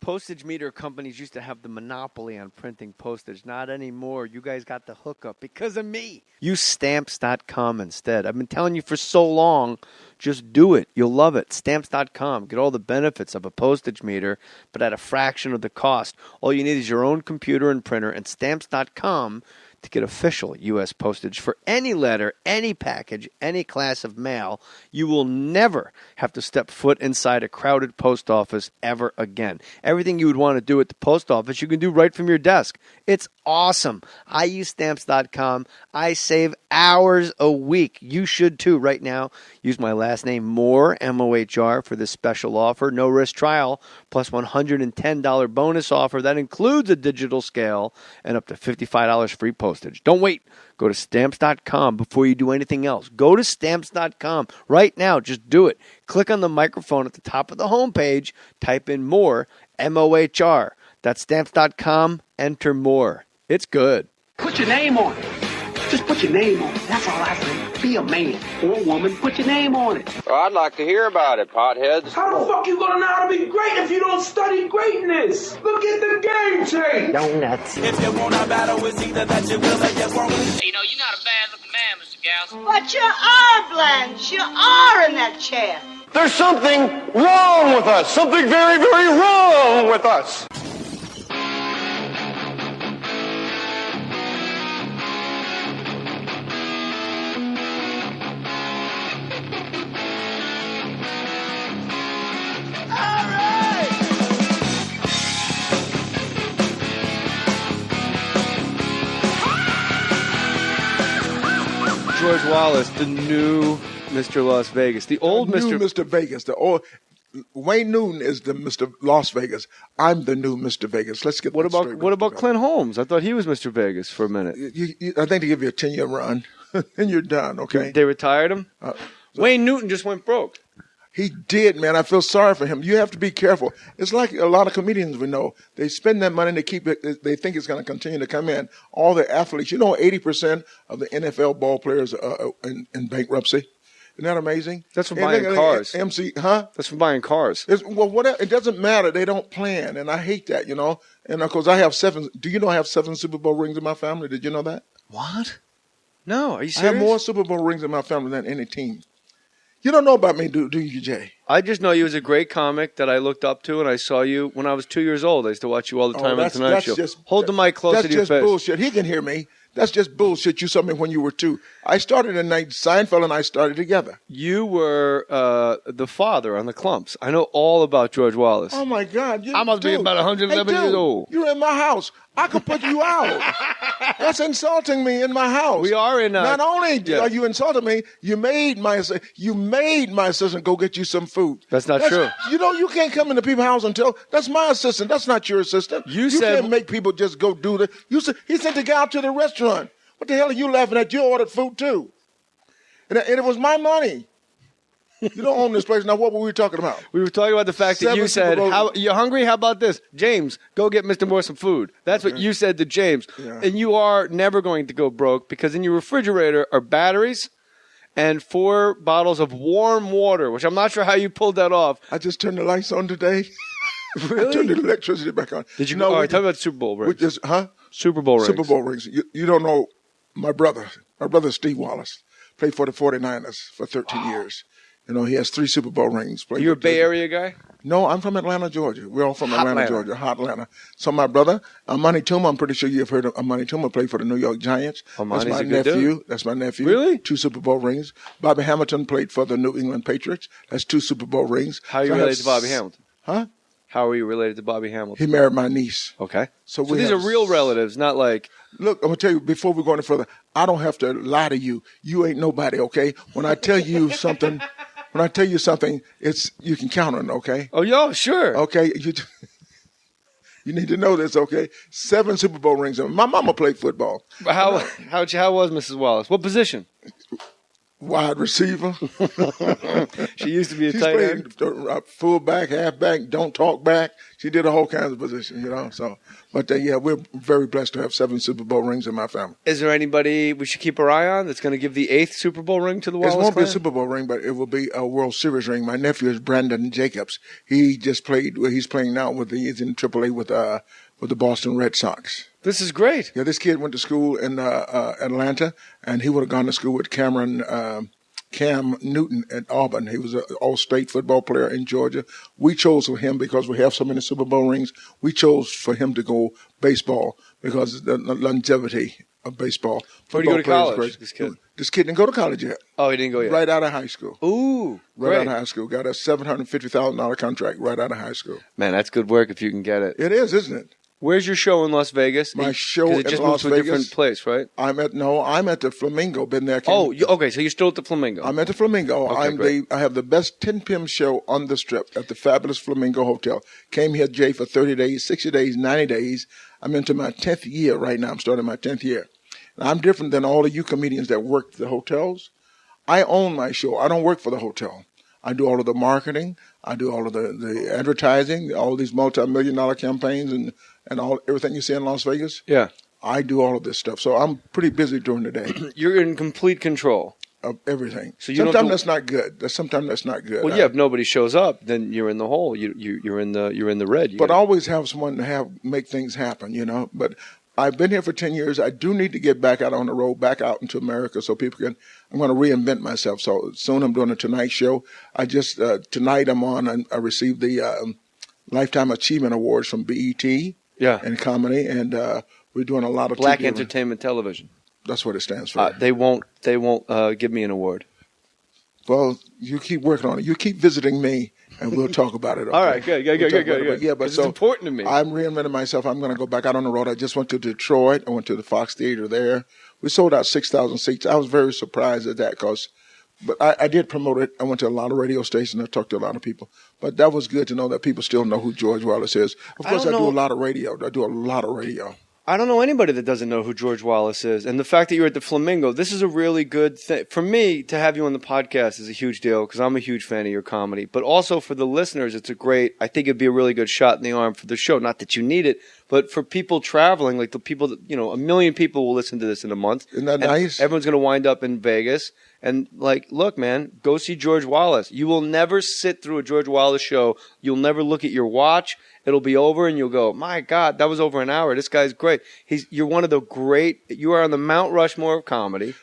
Postage meter companies used to have the monopoly on printing postage. Not anymore. You guys got the hookup because of me. Use Stamps.com instead. I've been telling you for so long, just do it. You'll love it. Stamps.com. Get all the benefits of a postage meter, but at a fraction of the cost. All you need is your own computer and printer, and Stamps.com to get official U.S. postage for any letter, any package, any class of mail. You will never have to step foot inside a crowded post office ever again. Everything you would want to do at the post office, you can do right from your desk. It's awesome. I use Stamps.com. I save hours a week. You should too. Right now, use my last name, Mohr, M-O-H-R, for this special offer. No risk trial, plus $110 bonus offer. That includes a digital scale and up to $55 free postage. Don't wait. Go to Stamps.com before you do anything else. Go to Stamps.com right now. Just do it. Click on the microphone at the top of the homepage. Type in Mohr, M-O-H-R. That's Stamps.com. Enter Mohr. It's good. Put your name on it. Just put your name on it. That's all I say. Be a man or a woman. Put your name on it. Well, I'd like to hear about it, potheads. How the fuck you gonna know how to be great if you don't study greatness? Look at the game change. Donuts. If you want a battle, it's either that you will or you won't. You know, you're not a bad-looking man, Mr. Gals. But you are, Blanche. You are in that chair. There's something wrong with us. Something very, very wrong with us. George Wallace, the new Mr. Las Vegas. The old new Mr. Vegas. The old Wayne Newton is the Mr. Las Vegas. I'm the new Mr. Vegas. Let's get What that straight. about Clint Holmes? I thought he was Mr. Vegas for a minute. I think they give you a 10-year run, and you're done. Okay. They retired him. Wayne Newton just went broke. He did, man. I feel sorry for him. You have to be careful. It's like a lot of comedians we know. They spend that money, they keep it. They think it's going to continue to come in. All the athletes, 80% of the NFL ball players are in bankruptcy. Isn't that amazing? That's from buying cars. That's from buying cars. Whatever. It doesn't matter. They don't plan, and I hate that. And of course, I have 7. Do you know I have 7 Super Bowl rings in my family? Did you know that? What? No, are you serious? I have more Super Bowl rings in my family than any team. You don't know about me, do you, Jay? I just know you was a great comic that I looked up to, and I saw you when I was 2 years old. I used to watch you all the time on Tonight Show. Hold the mic closer to your face. That's just bullshit. He can hear me. That's just bullshit. You saw me when you were 2. I started in night. Seinfeld and I started together. You were the father on the Clumps. I know all about George Wallace. Oh, my God. I must be about 111 years old. You're in my house. I could put you out. That's insulting me in my house. We are in. Not only are you insulting me, you made my assistant go get you some food. That's not true. You can't come into people's house and tell that's my assistant. That's not your assistant. You can't make people just go do that. He sent the guy out to the restaurant. What the hell are you laughing at? You ordered food too, and it was my money. You don't own this place. Now, what were we talking about? We were talking about the fact that you said, "You hungry? How about this? James, go get Mr. Moore some food." That's what you said to James. Yeah. And you are never going to go broke because in your refrigerator are batteries and 4 bottles of warm water, which I'm not sure how you pulled that off. I just turned the lights on today. Really? I turned the electricity back on. Did you know? All right, tell me about Super Bowl rings. Super Bowl rings. Super Bowl rings. You don't know my brother. My brother, Steve Wallace, played for the 49ers for 13 years. He has 3 Super Bowl rings. You're a Bay Area guy? No, I'm from Atlanta, Georgia. We're all from Atlanta, Georgia. Hot Atlanta. So my brother, Amani Toomer, I'm pretty sure you've heard of Amani Toomer, played for the New York Giants. Amani's That's my a good nephew. Dude. That's my nephew. Really? 2 Super Bowl rings. Bobby Hamilton played for the New England Patriots. That's 2 Super Bowl rings. How are you related to Bobby Hamilton? Huh? How are you related to Bobby Hamilton? He married my niece. Okay. So these are real relatives, not like... Look, I'm going to tell you, before we go any further, I don't have to lie to you. You ain't nobody, okay? When I tell you something... When I tell you something, you can count on it, okay? Oh, yeah, sure. Okay, you need to know this, okay? 7 Super Bowl rings. My mama played football. How was Mrs. Wallace? What position? Wide receiver. She used to be a She's tight end. Fullback, halfback, don't talk back. She did a whole kinds of positions, you know. So, but yeah, we're very blessed to have 7 Super Bowl rings in my family. Is there anybody we should keep our eye on that's going to give the 8th Super Bowl ring to the Wallace It won't be a clan? Super Bowl ring, but it will be a World Series ring. My nephew is Brandon Jacobs. He just played. He's playing now he's in AAA with the Boston Red Sox. This is great. Yeah, this kid went to school in Atlanta, and he would have gone to school with Cam Newton at Auburn. He was an all-state football player in Georgia. We chose for him because we have so many Super Bowl rings. We chose for him to go baseball because of the longevity of baseball. Where did he go to college, this kid? This kid didn't go to college yet. Oh, he didn't go yet? Right out of high school. Ooh, Right out of high school. Got a $750,000 contract right out of high school. Man, that's good work if you can get it. It is, isn't it? Where's your show in Las Vegas? My show it in just Las moved to a different Vegas. place, right? I'm at the Flamingo. Been there. Okay, so you're still at the Flamingo. I'm at the Flamingo. Okay, I have the best 10 p.m. show on the Strip at the fabulous Flamingo Hotel. Came here, Jay, for 30 days, 60 days, 90 days. I'm into my 10th year right now. I'm starting my 10th year. And I'm different than all of you comedians that work the hotels. I own my show. I don't work for the hotel. I do all of the marketing. I do all of the advertising, all these multi-million-dollar campaigns and everything you see in Las Vegas. Yeah. I do all of this stuff. So I'm pretty busy during the day. You're in complete control of everything. So sometimes that's not good. Sometimes that's not good. Well, yeah, if nobody shows up, then you're in the hole. You're in the red. But I always have someone to make things happen, you know. But I've been here for 10 years. I do need to get back out on the road, back out into America so people can, I'm going to reinvent myself. So soon I'm doing a Tonight Show. Tonight I'm on, and I received the Lifetime Achievement Awards from BET. Yeah. And comedy. And we're doing a lot of Black TV. Entertainment Television. That's what it stands for. They won't give me an award. Well, you keep working on it. You keep visiting me, and we'll talk about it. Okay? All right, good. Yeah, but it's important to me. I'm reinventing myself. I'm going to go back out on the road. I just went to Detroit. I went to the Fox Theater there. We sold out 6,000 seats. I was very surprised at that but I did promote it. I went to a lot of radio stations. I talked to a lot of people. But that was good to know that people still know who George Wallace is. Of course, I do a lot of radio. I don't know anybody that doesn't know who George Wallace is. And the fact that you're at the Flamingo, this is a really good thing. For me, to have you on the podcast is a huge deal because I'm a huge fan of your comedy. But also for the listeners, I think it'd be a really good shot in the arm for the show. Not that you need it, but for people traveling, like the people that, 1 million people will listen to this in a month. Isn't that nice? Everyone's going to wind up in Vegas. And look, man, go see George Wallace. You will never sit through a George Wallace show. You'll never look at your watch. It'll be over and you'll go, my God, that was over an hour. This guy's great. You're one of the great, you are on the Mount Rushmore of comedy.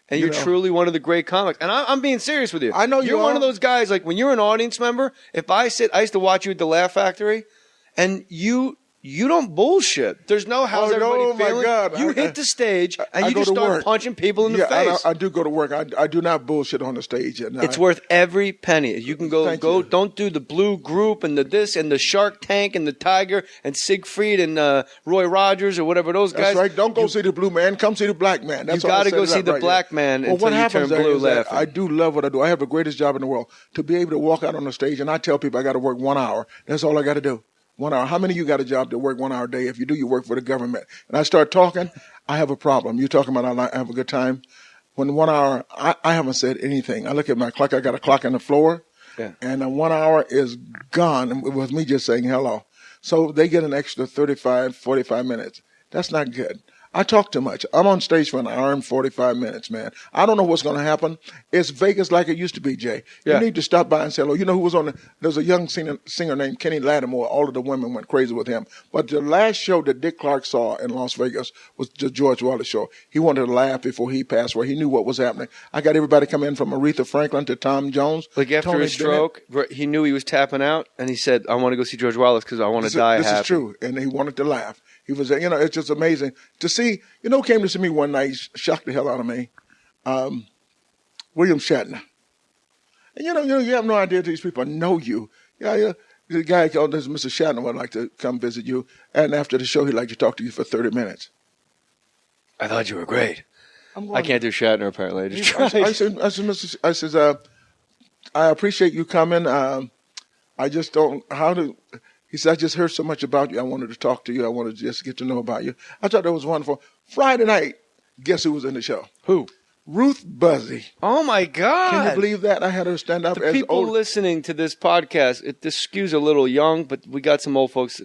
And you're truly one of the great comics. And I'm being serious with you. I know you're one of those guys, like when you're an audience member, I used to watch you at the Laugh Factory and you don't bullshit. There's no how's everybody feeling. My God. You hit the stage and you just start punching people in the face. I do go to work. I do not bullshit on the stage. It's worth every penny. You can go. Don't do the Blue Group and the this and the Shark Tank and the Tiger and Siegfried and Roy Rogers or whatever those guys. That's right. Don't go see the blue man. Come see the black man. That's you got to go see the black man until you turn blue laughing. I do love what I do. I have the greatest job in the world. To be able to walk out on the stage and I tell people I got to work 1 hour. That's all I got to do. 1 hour. How many of you got a job to work 1 hour a day? If you do, you work for the government. And I start talking, I have a problem. You're talking about I have a good time. When 1 hour, I haven't said anything. I look at my clock. I got a clock on the floor. Yeah. And 1 hour is gone with me just saying hello. So they get an extra 35, 45 minutes. That's not good. I talk too much. I'm on stage for an hour and 45 minutes, man. I don't know what's going to happen. It's Vegas like it used to be, Jay. Yeah. You need to stop by and say hello. You know who was on there's a young singer named Kenny Lattimore. All of the women went crazy with him. But the last show that Dick Clark saw in Las Vegas was the George Wallace show. He wanted to laugh before he passed away. He knew what was happening. I got everybody come in from Aretha Franklin to Tom Jones. Like after his stroke, he knew he was tapping out, and he said, I want to go see George Wallace because I want to die happy. This is true. And he wanted to laugh. He was, it's just amazing to see. Who came to see me one night, shocked the hell out of me? William Shatner. And you have no idea these people know you. Yeah. The guy called this Mr. Shatner would like to come visit you, and after the show, he'd like to talk to you for 30 minutes. I thought you were great. I can't do Shatner apparently. I just tried. I said, I appreciate you coming. I just don't He said, I just heard so much about you. I wanted to talk to you. I wanted to just get to know about you. I thought that was wonderful. Friday night, guess who was in the show? Who? Ruth Buzzy. Oh, my God. Can you believe that? I had her stand up The as people old. listening to this podcast, this skews a little young, but we got some old folks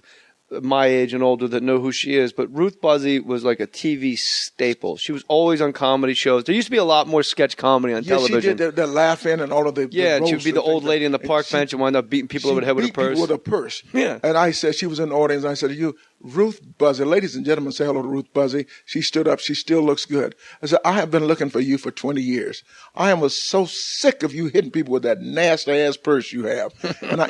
my age and older that know who she is. But Ruth Buzzy was like a TV staple. She was always on comedy shows. There used to be a lot more sketch comedy on television. She did the laughing and all of the Yeah, and she would be the old lady in the park and bench and wind up beating people over the head with a purse. People with a purse. Yeah. And I said, she was in the audience, and I said, Ruth Buzzy, ladies and gentlemen, say hello to Ruth Buzzy. She stood up. She still looks good. I said, I have been looking for you for 20 years. I was so sick of you hitting people with that nasty-ass purse you have. And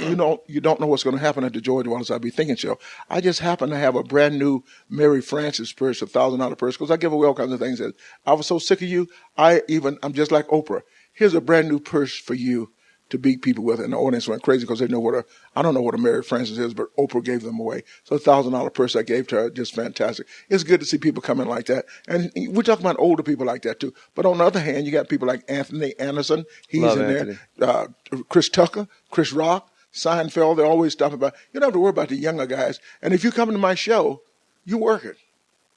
you don't know what's going to happen at the George Wallace I'll Be Thinking show. I just happen to have a brand-new Mary Frances purse, $1,000 purse, because I give away all kinds of things. I was so sick of you, I'm just like Oprah. Here's a brand-new purse for you to beat people with, and the audience went crazy because they know I don't know what a Mary Frances is, but Oprah gave them away. So $1,000 purse I gave to her, just fantastic. It's good to see people coming like that. And we're talking about older people like that too. But on the other hand, you got people like Anthony Anderson. He's Love in Anthony. there. Chris Tucker, Chris Rock, Seinfeld. They're always talking about, you don't have to worry about the younger guys. And if you come to my show, you work it.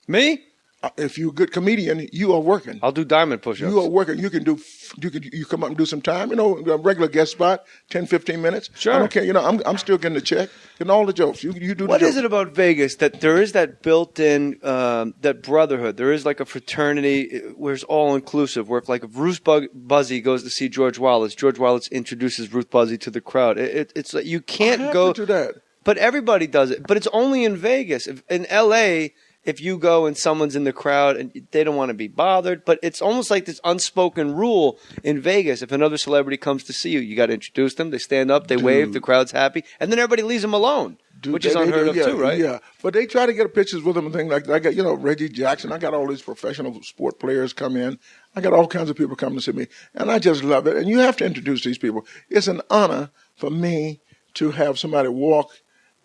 Me? If you're a good comedian, you are working. I'll do diamond push-ups. You are working. You come up and do some time, a regular guest spot, 10, 15 minutes. Sure. I don't care. I'm still getting the check, getting all the jokes. You do the What jokes. is it about Vegas that there is that built-in, that brotherhood? There is like a fraternity where it's all-inclusive, where if Ruth Buzzy goes to see George Wallace introduces Ruth Buzzy to the crowd. It's like you can't go to that. But everybody does it. But it's only in Vegas. In L.A., if you go and someone's in the crowd and they don't want to be bothered, but it's almost like this unspoken rule in Vegas. If another celebrity comes to see you, you got to introduce them. They stand up, they wave, the crowd's happy, and then everybody leaves them alone, which is unheard of too, right? Yeah, but they try to get pictures with them and things like that. I got, Reggie Jackson. I got all these professional sport players come in. I got all kinds of people coming to see me, and I just love it. And you have to introduce these people. It's an honor for me to have somebody walk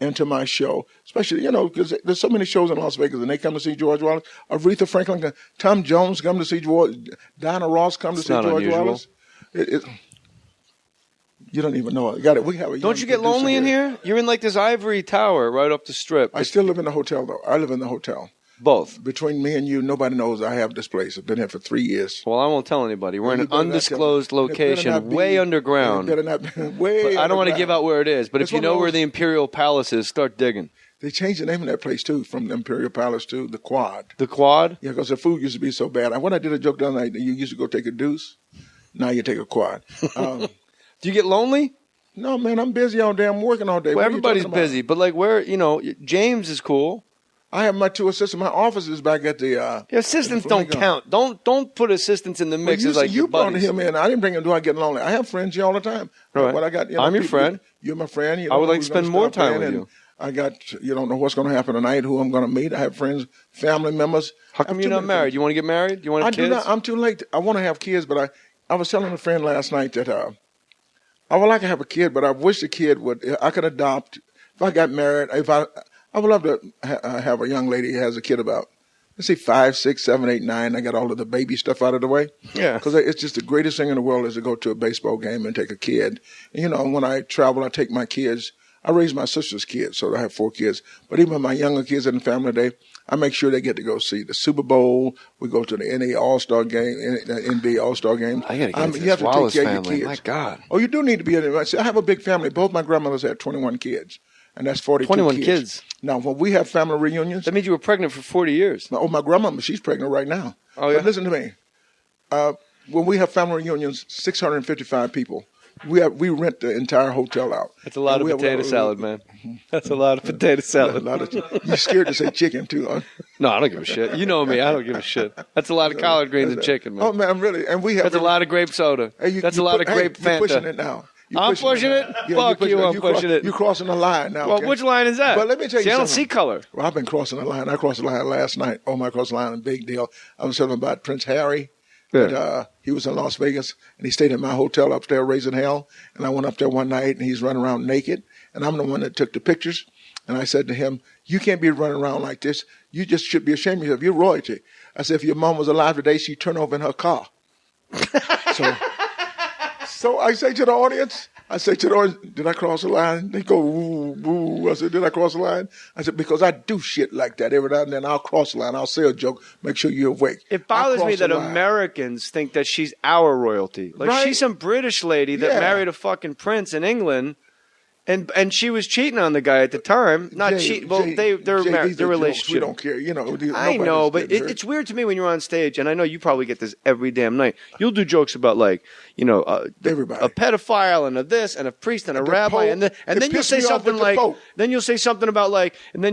into my show, especially, because there's so many shows in Las Vegas, and they come to see George Wallace. Aretha Franklin, Tom Jones come to see George, Diana Ross come to see George unusual. Wallace. You don't even know it. Got it. We have a Don't you get lonely in here? You're in like this ivory tower right up the strip. I still live in the hotel, though. I live in the hotel. Both. Between me and you, nobody knows I have this place. I've been here for 3 years. Well, I won't tell anybody. We're in an You better not undisclosed tell me. It better location, not be- way underground. It better not be way I don't want to underground. give out where it is, but It's if you one of know where those- the Imperial Palace is, start digging. They changed the name of that place, too, from the Imperial Palace to the Quad. The Quad? Yeah, because the food used to be so bad. When I did a joke the other night, you used to go take a deuce. Now you take a Quad. Do you get lonely? No, man, I'm busy all day. I'm working all day. Well, What are you everybody's talking about? busy, but like where, James is cool. I have my two assistants. My office is back at the... Your assistants don't Flamingo. count. Don't put assistants in the Well, mix you as like your brought buddies. him in. I didn't bring him. Do I get lonely? I have friends here all the time. Right. But I got. I'm your people- friend. You're my friend. You I would don't know like to who's spend gonna more stop time in, with and you. I got. You don't know what's going to happen tonight. Who I'm going to meet. I have friends, family members. How I come have you're too not many married? friends. You want to get married? You want to I have kids? do not. I'm too late. I want to have kids, but I was telling a friend last night that I would like to have a kid, but I wish the kid I could adopt. If I got married, I would love to have a young lady who has a kid about, let's say 5, 6, 7, 8, 9. I got all of the baby stuff out of the way. Yeah. Because it's just the greatest thing in the world is to go to a baseball game and take a kid. And, when I travel, I take my kids. I raise my sister's kids, so I have 4 kids. But even my younger kids in the family day, I make sure they get to go see the Super Bowl. We go to the NBA All-Star game, NBA All-Star game. I got to get into you have this to Wallace take care of family. your My kids. God. Oh, you do need to be in it. See, I have a big family. Both my grandmothers had 21 kids, and that's 42 21 kids. Now, when we have family reunions, That means you were pregnant for 40 years. my grandmama, she's pregnant right now. Oh, yeah? But listen to me. When we have family reunions, 655 people, we rent the entire hotel out. That's a lot of potato salad, man. That's a lot of potato salad. You're scared to say chicken, too, huh? No, I don't give a shit. You know me. I don't give a shit. That's a lot of collard greens and chicken, man. Oh, man, really. And we have That's a lot of grape soda. Hey, That's a lot of grape You're pushing it Fanta. now. I'm pushing it? Fuck you, I'm pushing it. You're crossing the line now. Well, okay? which line is that? But let me tell you See, I don't something. see color. Well, I've been crossing the line. I crossed the line last night. Oh, my crossed the line, a big deal. I was telling about Prince Harry. Yeah. That, he was in Las Vegas, and he stayed at my hotel upstairs, raising hell. And I went up there one night, and he's running around naked. And I'm the one that took the pictures. And I said to him, you can't be running around like this. You just should be ashamed of yourself. You're royalty. I said, if your mom was alive today, she'd turn over in her car. So I say to the audience, I say to the audience, did I cross the line? They go, ooh, boo. I said, did I cross the line? I said, because I do shit like that every now and then. I'll cross the line. I'll say a joke. Make sure you're awake. It bothers me that Americans think that she's our royalty. Like she's some British lady that married a fucking prince in England. And she was cheating on the guy at the time. Not cheating. Well, they're married. Their relationship. We don't care. You know. I know, but it's weird to me when you're on stage, and I know you probably get this every damn night. You'll do jokes about everybody, a pedophile and a this and a priest and a rabbi, and then you'll say something like, then you'll say something about and then you